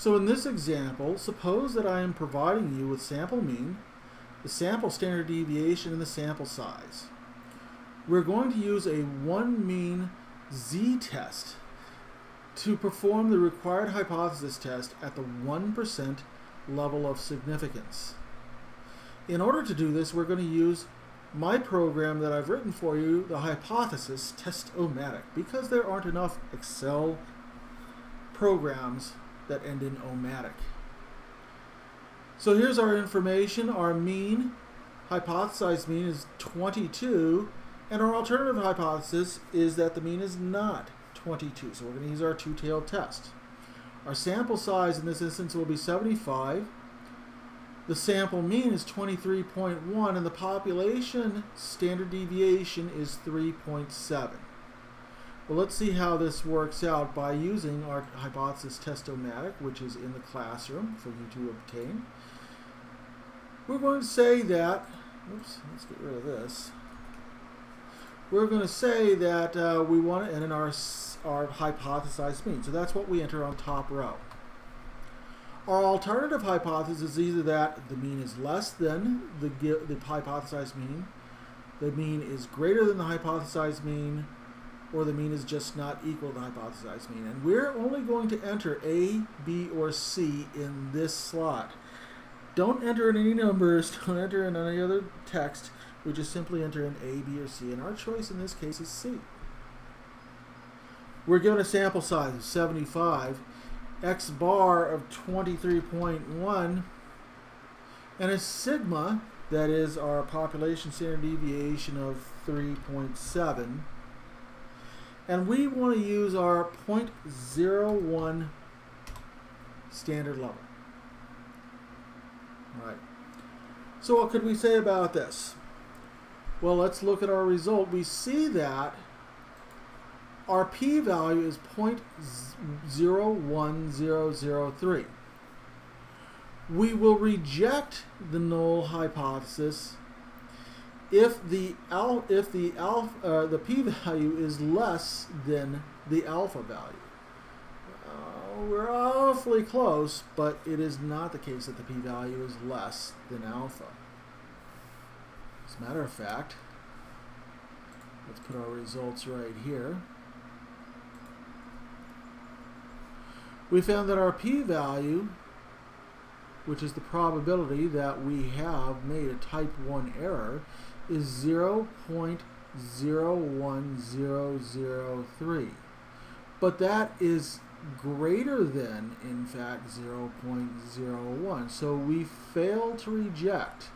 So in this example, suppose that I am providing you with sample mean, the sample standard deviation, and the sample size. We're going to use a one-mean z-test to perform the required hypothesis test at the 1% level of significance. In order to do this, we're going to use my program that I've written for you, the Hypothesis Test-o-Matic, because there aren't enough Excel programs that end in o-matic. So here's our information. Our mean, hypothesized mean, is 22, and our alternative hypothesis is that the mean is not 22. So we're going to use our two-tailed test. Our sample size in this instance will be 75. The sample mean is 23.1, and the population standard deviation is 3.7. Well, let's see how this works out by using our Hypothesis Test-o-Matic, which is in the classroom for you to obtain. We're going to say that, oops, let's get rid of this. We're going to say that we want to enter our hypothesized mean. So that's what we enter on top row. Our alternative hypothesis is either that the mean is less than the hypothesized mean, the mean is greater than the hypothesized mean, or the mean is just not equal to the hypothesized mean. And we're only going to enter A, B, or C in this slot. Don't enter in any numbers, don't enter in any other text. We just simply enter in A, B, or C, and our choice in this case is C. We're given a sample size of 75, X bar of 23.1, and a sigma, that is our population standard deviation of 3.7. And we want to use our 0.01 standard level. All right. So what could we say about this? Well, let's look at our result. We see that our p-value is 0.01003. We will reject the null hypothesis if the p-value is less than the alpha value. We're awfully close, but it is not the case that the p-value is less than alpha. As a matter of fact, let's put our results right here. We found that our p-value, which is the probability that we have made a type 1 error, is 0.01003. But that is greater than, in fact, 0.01. So we fail to reject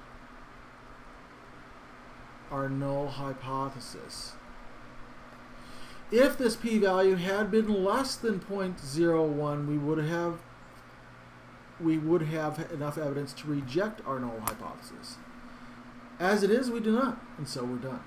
our null hypothesis. If this p-value had been less than 0.01, we would have enough evidence to reject our null hypothesis. As it is, we do not, and so we're done.